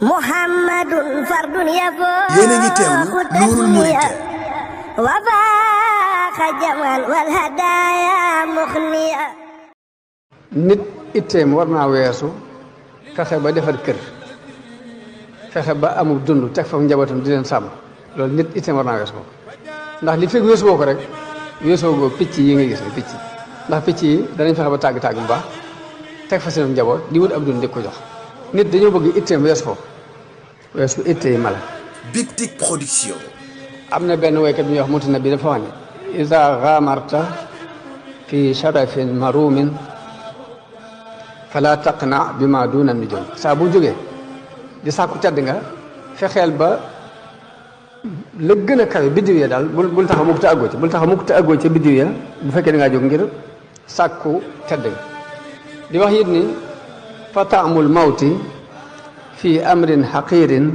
Muhammadun fardun yéen a ngi teewlu Nourul Mouride wa faaqa jamal wal hadaya mukhniya. nit itteem war naa weesu fexe ba defar kër, fexe ba amul dund teg fa njabootam di leen sàmm. loolu nit itteem war naa weesu ko ndax li fekk weesu woo ko rek weesoo goo picc yi nga gis ne picc ndax picc yi danañ fexe ba tàgg-tàgg bu baax teg fa seen njaboot di wut ab dund di ko jox. nit dañoo bëgg itteem weesu ko weesu ittee mala. Big Tic Production. am na benn woykat bi ñuy wax Mutana bi dafa wax ne iza ghamarta fi sharafin marumin fala taqna bima duna nujum. saa bu jógee di sàkku tedd nga fexeel ba la gën a kawe biddiw ya daal bul taxa mukk te àggoo ci bul taxa mukk te àggoo ci biddiw ya bu fekkee da ngaa jóg ngir sàkku tedd nga. di wax it ni fa taamul mawti fi amrin haqirin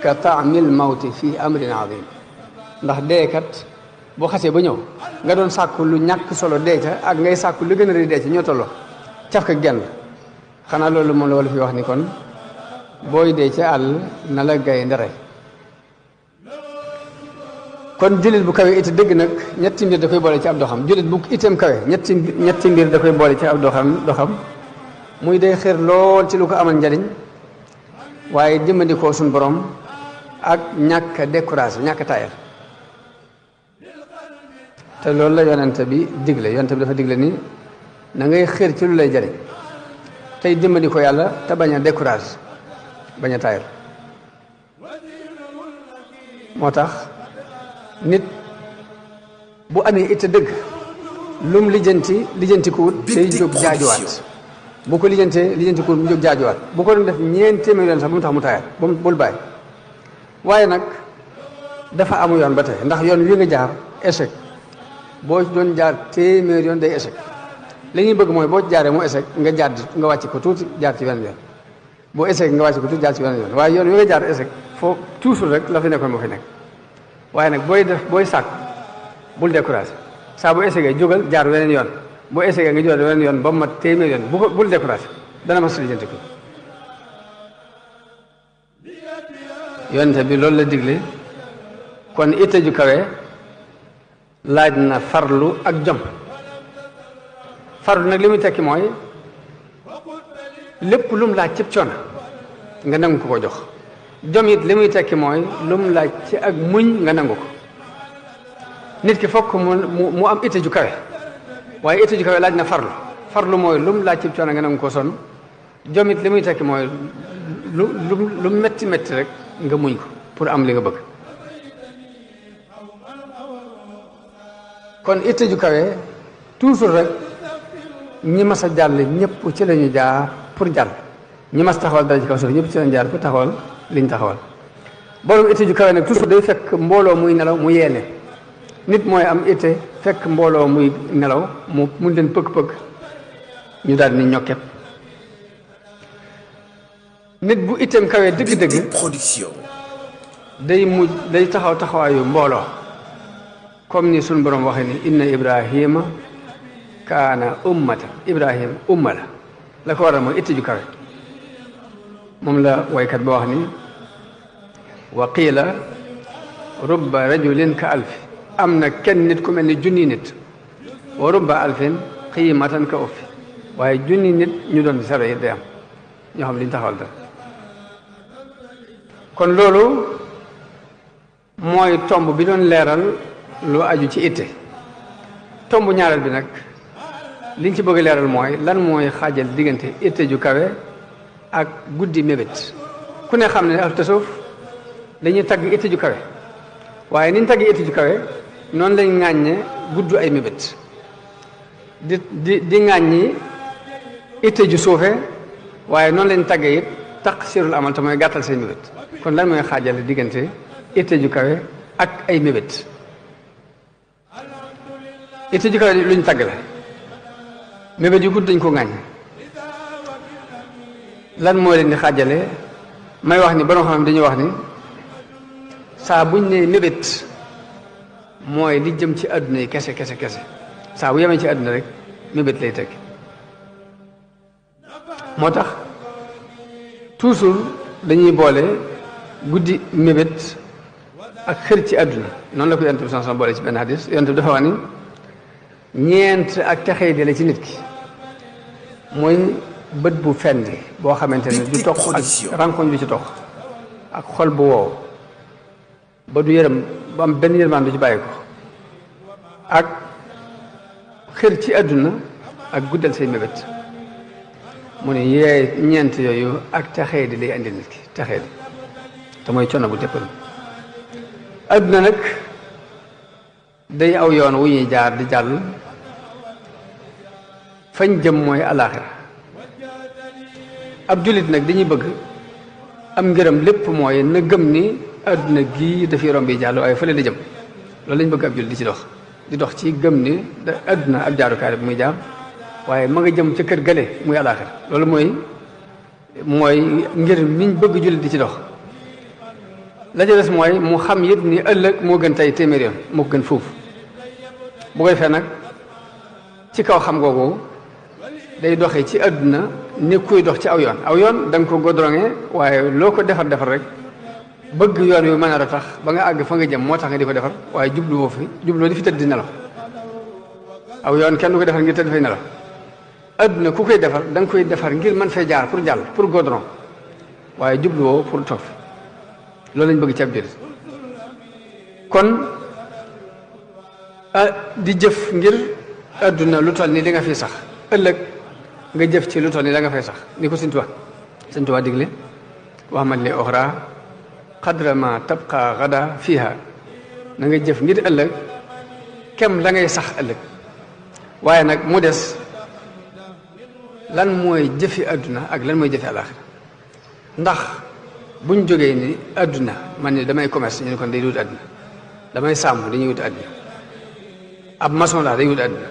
ka taamil mawti fi amrin azim. ndax deekat boo xasee ba ñëw nga doon sàkku lu ñàkk solo dee ca ak ngay sàkku lu gën a rëy dee ca ñoo tolloo caf ka genn. xanaa loolu moom la wala fi wax ni kon booy dee ca àll na la gay ndere. kon jullit bu kawe it dëgg nag ñetti mbir da koy boole ci ab doxam. jullit bu itam kawe ñetti mbir da koy boole ci ab doxam muy day xër lool ci lu ko amal njariñ waaye dimbandikoo suñ borom ak ñàkk a découragé ñàkk a taayal. te loolu la yonent bi digle yonent bi dafa digle ni na ngay xër ci lu lay jariñ tey dimbandikoo yàlla te bañ a découragé bañ a taayal. moo tax nit bu amee itte dëgg lum lijjanti ko wut day jóg jaajuwaat. bu ko lijjanti ko mu jóg jaajuwaat. bu ko doon def ñeent téeméer yoon sax bu mu tax mu taayal bul bàyyi. waaye nag dafa amu yoon ba tey ndax yoon wi nga jaar échec boo doon jaar téeméer yoon day échec. li ñuy bëgg mooy boo jaaree mu échec nga wàcc ko tuuti jaar ci benn yoon boo échec nga wàcc ko tuuti jaar ci benn yoon waaye yoon wi nga jaar échec foo toujours rek la fi nekkoon moo fi nekk. waaye nag booy sàkk bul découragé saa bu échecee jógal jaar weneen yoon boo échecee nga jógal weneen yoon ba mu mat téeméer yoon bul découragé dana ma lijjanti ko. yonente bi loolu la digle kon itte ju kawe laaj na farlu ak jom. farlu nag li muy tekki mooy lépp lu mu laaj cib coono nga nangu ko jox. jom it li muy tekki mooy lu mu laaj ci ak muñ nga nangu ko. nit ki fokk mu am itte ju kawe waaye itte ju kawe laaj na farlu mooy lu mu laaj cib coono nga nangu ko sonn. jom it li muy tekki mooy lu metti rek nga muñ ko pour am li nga bëgg. kon itte ju kawe toujours rek ñi mas a jàll ñëpp ci la ñu jaar pour jàll. ñi mas taxawal dara ci kaw suuf ñëpp ci la ñu jaar pour taxawal liñ taxawal. borom itte ju kawe nag toujours day fekk mbooloo muy nelaw mu yeene. nit mooy am itte fekk mbooloo muy nelaw mu leen pëgg-pëgg ñu daal ni ñokket. nit bu itteem kawee dëgg-dëgg production day taxawaayu mbooloo comme ni suñ borom waxee ni inna ibrahima kaana ummatan ibrahim umma la ko waral mooy itte ju kawe. moom la waykat ba wax ni wa qiila rubba rajulin ka alfi am na kenn nit ku mel ni junni nit wa rubba alfin qiimatan ka uffi waaye junni nit ñu doon di sare yi day am ñoo xam liñ taxawal dara. kon loolu mooy tomb bi doon leeral lu aju ci itte. tomb ñaareel bi nag liñ ci bëgg leeral mooy lan mooy xaajal diggante itte ju kawe ak guddi mébét. ku ne xam ne ahlu tasawuf dañuy tagg itte ju kawe waaye niñ tagg itte ju kawe noonu lañ ŋàññe gudd ay mébét di ŋàññi itte ju suufe waaye noonu lañ taggee it taqsirul amal te mooy gàttal say mébét. kon lan mooy xaajale diggante itte ju kawe ak ay mébét. itte ju kawe luñ tagg la mébét yu gudd dañ ko ŋàññ. lan moo leen di xaajale may wax ni borom xam dañuy wax ni saa buñ ne mébét mooy li jëm ci àdduna yi kese saa bu yemee ci àdduna rek mébét lay teg. moo tax toujours dañuy boole guddi mébét ak xër ci àdduna noonu la ko yonent bi sanson boole ci benn hadis yonent bi dafa wax ni ñeent ak texey di la ci nit ki mooy bët bu fendi boo xamante ne du toq ak rankoñ bi ci toq ak xol bu wow ba du yërëm bu am benn yërmaan du ci bàyyi ko ak xër ci àdduna ak guddal say mébét mu ne yee ñeent yooyu ak texee di lay andi nit ki texee di te mooy coono bu téppal àdduna nag day aw yoon wu ñuy jaar di jàll fañ jëm mooy alaaxira ab jullit nag dañuy bëgg am ngërëm lépp mooy na gëm ni àdduna gii dafay romb yi jàll waaye fële la jëm loolu lañ bëgg ab jullit di dox ci gëm ni da àdduna ab jaarukaay bu muy jaar waaye ma nga jëm ca kër gale muy alaaxira loolu mooy ngir miñ bëgg jullit di ci dox la ca des mooy mu xam it ni ëllëg moo gën tey téeméer yoon moo gën foofu bu koy fee nag ci kaw xam googu day doxee ci àdduna ni kuy dox ci aw yoon da nga ko godrongé waaye loo ko defar rek bëgg yoon wi mën a tax ba nga àgg fa nga jëm moo tax nga di ko defar waaye jubluwoo di fi tëdd di nelaw aw yoon kenn du ko defar ngir tëdd fay nelaw àdduna ku koy defar da nga koy defar ngir mën fay jaar pour jàll pour godron waaye jubluwoo pour toog fi loolu lañ bëgg ci ab jullit kon di jëf ngir àdduna lu toll ni li nga fi sax ëllëg nga jëf ci lu toll ni la nga fay sax ni ko Sëñ Tuubaa digle wax man li oxra xadra ma tabqa gada fiha na nga jëf ngir ëllëg kem la ngay sax ëllëg waaye nag mu des lan mooy jëfi àdduna ak lan mooy jëfi àllaaxira ndax buñ jógee ni àdduna man ni damay commerce ñu ne kon day wut àdduna damay sàmm dañuy wut àdduna ab maçon laa day wut àdduna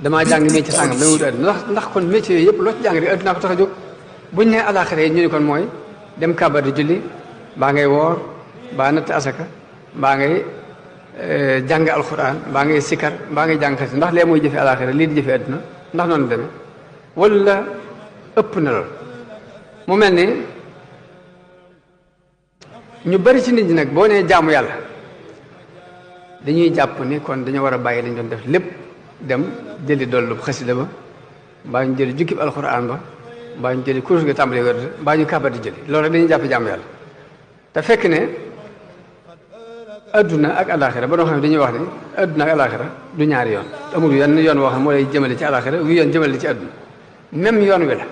damaa jàng métier sàngam damay wut àdduna ndax kon métier yooyu yëpp loo ci jàng rek àdduna ko tax a jóg buñ ne àllaaxira yi ñu ne kon mooy dem kàbbar di julli mbaa ngay woor mbaa natt asaka mbaa ngay jàng alxuraan mbaa ngay sikar mbaa ngay jàng xasida ndax lee mooy jëfe àllaaxira lii di jëfe àdduna ndax noonu demee wala ëpp na lool mu mel ni ñu bari ci nit ñi nag boo nee jaamu yàlla dañuy jàpp ni kon dañoo war a bàyyi lañ doon def lépp dem jëli dollu xasida ba mbaa ñu jëli jukkib alxuraan ba mbaa ñu jëli kurus nga tàmbali wér mbaa ñu kàbbar di jëli loolu rek dañuy jàpp jaamu yàlla te fekk ne adduna ak alaxira ba doo xam ne dañuy wax ne adduna ak alaxira du ñaari yoon amul yenn yoon woo xam moo lay jëmale ci alaxira wi yoon jëmale ci adduna même yoon wi la